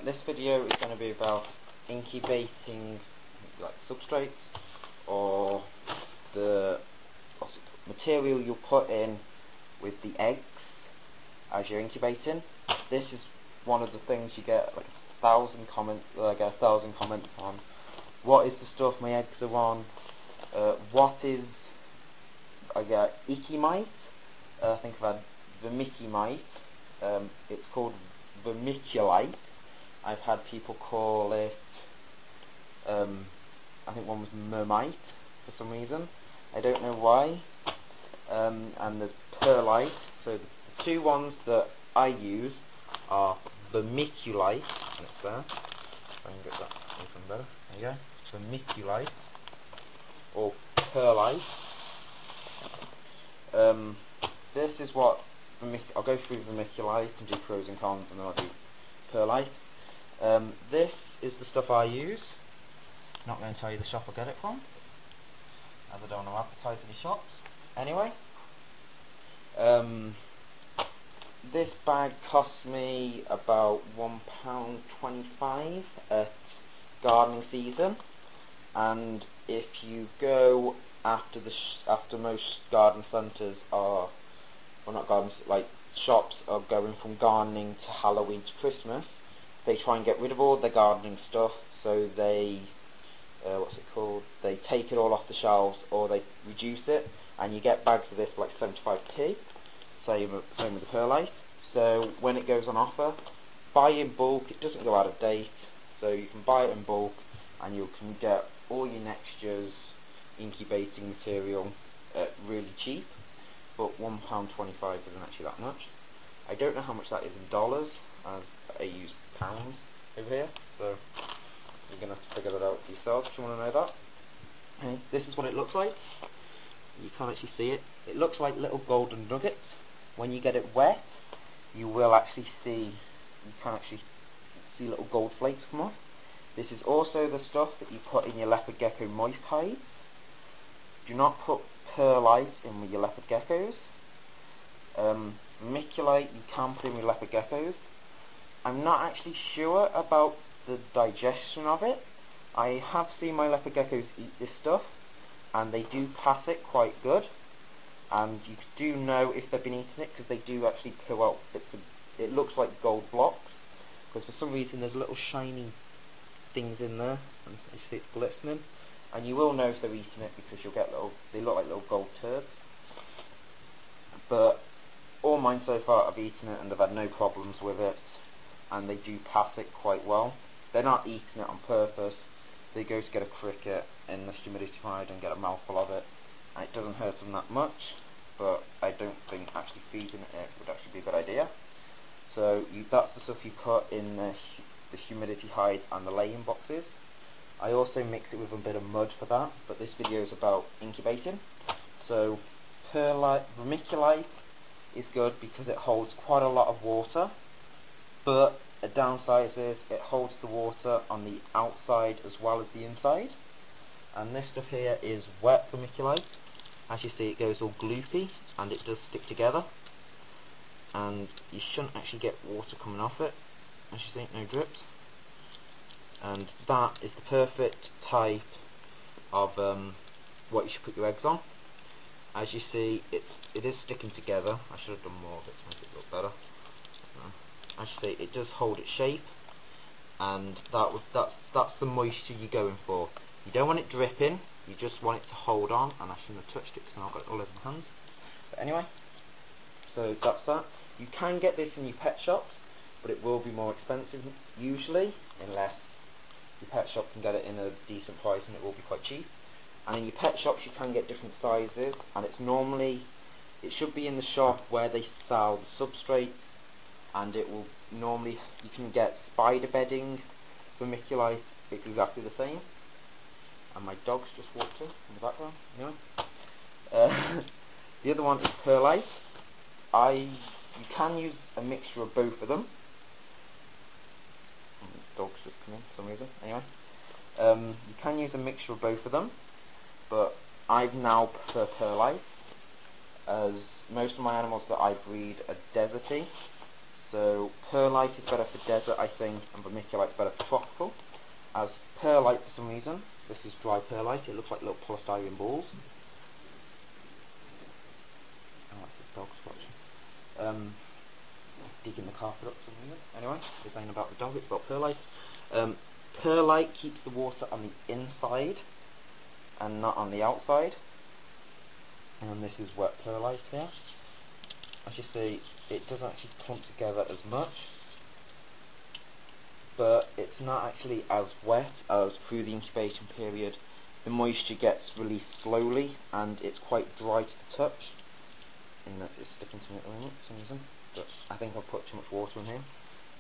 This video is going to be about incubating like substrates or the material you'll put in with the eggs as you're incubating. This is one of the things you get like 1,000 comments, on. What is the stuff my eggs are on? What is Ikimite? I think I've had Vermiculite. It's called Vermiculite. I've had people call it, I think one was Mermite for some reason. I don't know why. And there's Perlite. So the two ones that I use are Vermiculite, and it's there. Try and get that even better. There you go. Vermiculite or Perlite. This is what I'll go through Vermiculite and do pros and cons, and then I'll do Perlite. This is the stuff I use. Not going to tell you the shop I get it from, as I don't want to advertise any shops. Anyway, this bag cost me about £1.25 at gardening season, and if you go after most garden centres are, well, not gardens, like shops are going from gardening to Halloween to Christmas, they try and get rid of all the gardening stuff, so they they take it all off the shelves, or they reduce it, and you get bags of this for like 75p, same with the Perlite. So when it goes on offer, buy in bulk. It doesn't go out of date, so you can buy it in bulk and you can get all your nextures incubating material at really cheap. But £1.25 isn't actually that much. I don't know how much that is in dollars, as I use pounds over here, so you're going to have to figure that out for yourself if you want to know that. Okay, this is what it looks like. You can't actually see it. It looks like little golden nuggets. When you get it wet, you will actually see, you can actually see little gold flakes come off. This is also the stuff that you put in your leopard gecko moist hides. Do not put Perlite in with your leopard geckos. Vermiculite you can put in with leopard geckos. I'm not actually sure about the digestion of it. I have seen my leopard geckos eat this stuff, and they do pass it quite good. And you do know if they've been eating it, because they do actually poo out bits of, it looks like gold blocks, because for some reason there's little shiny things in there, and you see it's glistening. And you will know if they're eating it, because you'll get they look like little gold turds. But all mine so far have eaten it and they've had no problems with it, and they do pass it quite well. They're not eating it on purpose. They go to get a cricket in the humidifier and get a mouthful of it, and it doesn't hurt them that much, but I don't think actually feeding it would actually be a good idea. So that's the stuff you put in the humidity hide and the laying boxes. I also mix it with a bit of mud for that, but this video is about incubating. So Vermiculite is good because it holds quite a lot of water, but a downside is it holds the water on the outside as well as the inside. And this stuff here is wet Vermiculite. As you see, it goes all gloopy and it does stick together, and you shouldn't actually get water coming off it. As you see, no drips. And that is the perfect type of what you should put your eggs on. As you see, it is sticking together. I should have done more of it to make it look better. As you see, it does hold its shape, and that's the moisture you're going for. You don't want it dripping, you just want it to hold on, and I shouldn't have touched it because now I've got it all over my hands. But anyway, so that's that. You can get this in your pet shops, but it will be more expensive usually, unless your pet shop can get it in a decent price, and it will be quite cheap. And in your pet shops you can get different sizes, and it should be in the shop where they sell the substrate, and it will normally, you can get spider bedding Vermiculite, it's exactly the same. And my dog's just walked in the background. Anyway, the other one is Perlite. You can use a mixture of both of them. Dog's just come in for some reason. Anyway, you can use a mixture of both of them, but I now prefer Perlite, as most of my animals that I breed are deserty, So perlite is better for desert, I think, and vermiculite is better for tropical. As perlite, for some reason, this is dry perlite, it looks like little polystyrene balls. Oh, that's the dog scratching. Digging the carpet up for some reason. Anyway, this ain't about the dog, it's about perlite. Perlite keeps the water on the inside and not on the outside. And this is wet perlite here. As you see, it doesn't actually clump together as much, but it's not actually as wet as through the incubation period. The moisture gets released slowly and it's quite dry to the touch, in that it's sticking to me at the moment for some reason, but I think I've put too much water in here.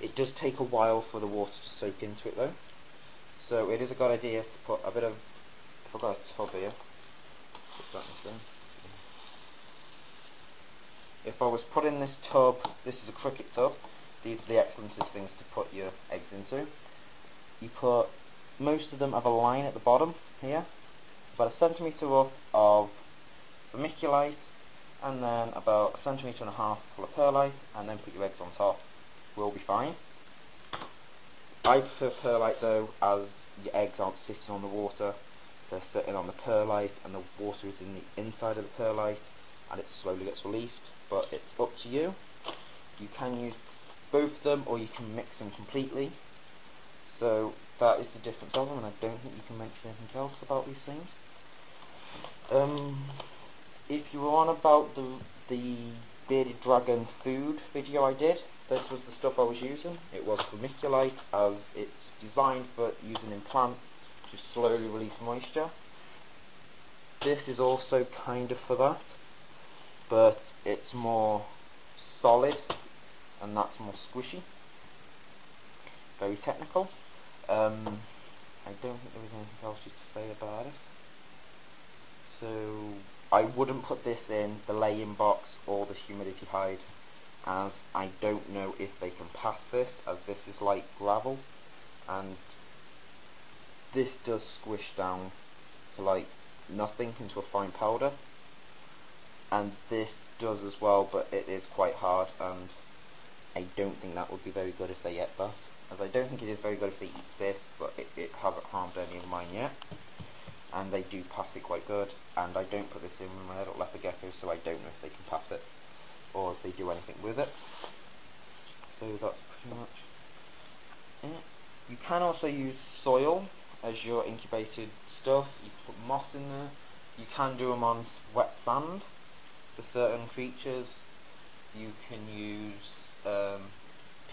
It does take a while for the water to soak into it though, so it is a good idea to put a bit of, if I've got a tub here, put that in there. If I was putting this tub, this is a cricket tub, these are the excellentest things to put your eggs into. You put, most of them have a line at the bottom here, about 1.5 centimetres of vermiculite, and then about 1.5 centimetres full of perlite, and then put your eggs on top. Will be fine. I prefer perlite though, as your eggs aren't sitting on the water, they're sitting on the perlite, and the water is in the inside of the perlite, and it slowly gets released. But it's up to you. You can use both of them, or you can mix them completely. So that is the difference of them, and I don't think you can mention anything else about these things. If you were on about the bearded dragon food video I did, this was the stuff I was using. It was vermiculite, as it's designed for using in plants to slowly release moisture. This is also kind of for that, but it's more solid and that's more squishy. Very technical. I don't think there was anything else to say about it. So I wouldn't put this in the lay-in box or the humidity hide, as I don't know if they can pass this, as this is like gravel, and this does squish down to like nothing, into a fine powder, and this does as well, but it is quite hard, and I don't think that would be very good if they ate that, as I don't think it is very good if they eat this, but it hasn't harmed any of mine yet, and they do pass it quite good. And I don't put this in with my adult leopard geckos, so I don't know if they can pass it or if they do anything with it. So that's pretty much it. You can also use soil as your incubated stuff. You can put moss in there. You can do them on wet sand for certain creatures. You can use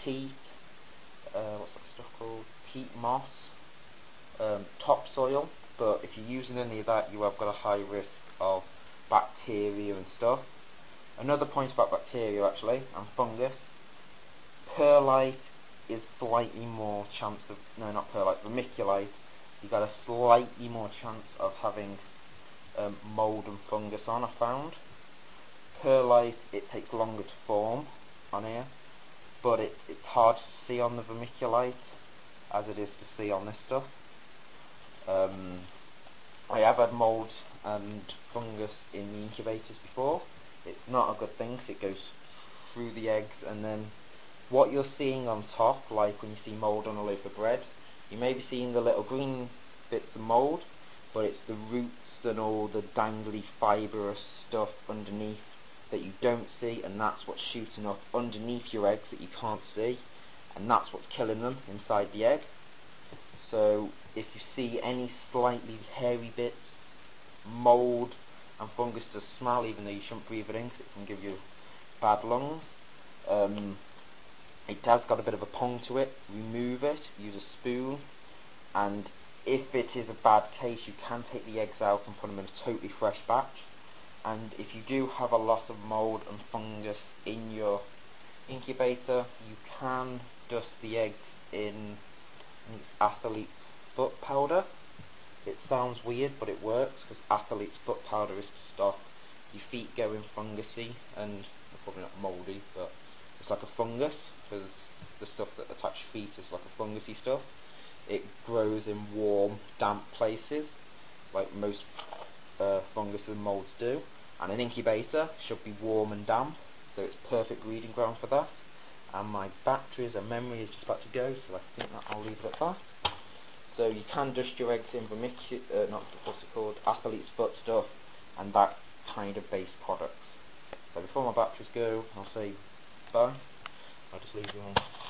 peat, what's that stuff called? Peat moss, topsoil. But if you're using any of that, you have got a high risk of bacteria and stuff. Another point about bacteria actually, and fungus, perlite is slightly more chance of, no, not perlite, vermiculite, you got a slightly more chance of having mould and fungus on, I found. Perlite, it takes longer to form on here, but it's hard to see on the vermiculite as it is to see on this stuff. I have had mould and fungus in the incubators before. It's not a good thing because it goes through the eggs, and then what you're seeing on top, like when you see mould on a loaf of bread, you may be seeing the little green bits of mould, but it's the roots and all the dangly fibrous stuff underneath that you don't see, and that's what's shooting up underneath your eggs that you can't see, and that's what's killing them inside the egg. So if you see any slightly hairy bits, mould and fungus does smell, even though you shouldn't breathe it in because it can give you bad lungs. It has got a bit of a pong to it. Remove it, use a spoon, and if it is a bad case, you can take the eggs out and put them in a totally fresh batch. And if you do have a lot of mould and fungus in your incubator, you can dust the eggs in athlete's foot powder. It sounds weird, but it works, because athlete's foot powder is to stop your feet going fungusy, and probably not mouldy, but it's like a fungus, because the stuff that attach feet is like a fungusy stuff. It grows in warm, damp places, like most fungus and moulds do, and an incubator should be warm and damp, so it's perfect breeding ground for that. and my batteries and memory is just about to go, so I think that I'll leave it at that. So you can dust your eggs in not what's it called, athlete's foot stuff, and that kind of base products. So before my batteries go, I'll say bye. I'll just leave you on.